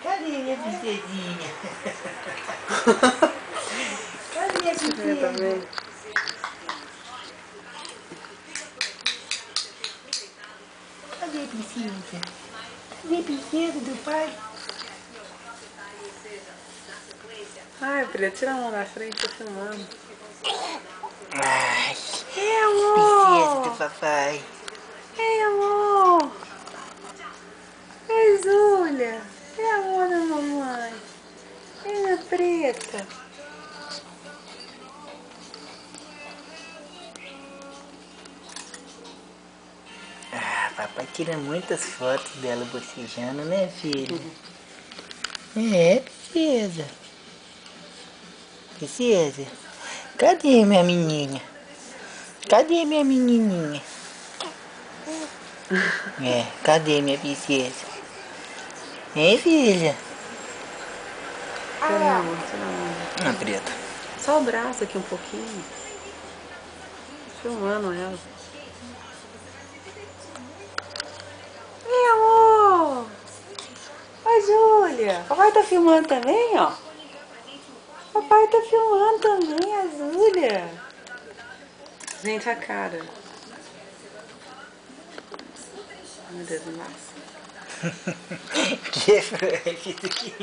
Cadê minha princesinha? Cadê minha princesa? Cadê a princesa? Cadê a princesa do pai? Ai, Pri, tira a mão da frente, tô filmando. Ai, Ei, amor! princesa do papai. Ei, amor! Ei, Zúlia! Ei, amor da mamãe! Ei, minha preta! Ah, papai tira muitas fotos dela bocejando, né, filho? É, princesa. Princesa. Cadê minha menina? Cadê minha menininha? É, cadê minha princesa? Hein, filha? Tira, amor, tira a mão. Ah, preta. Só o braço aqui um pouquinho. Filmando ela. Ei, amor! Oi, Júlia! Papai tá filmando também, ó. Papai tá filmando também, a Júlia. Gente, a cara. Meu Deus, massa. Que foi isso aqui?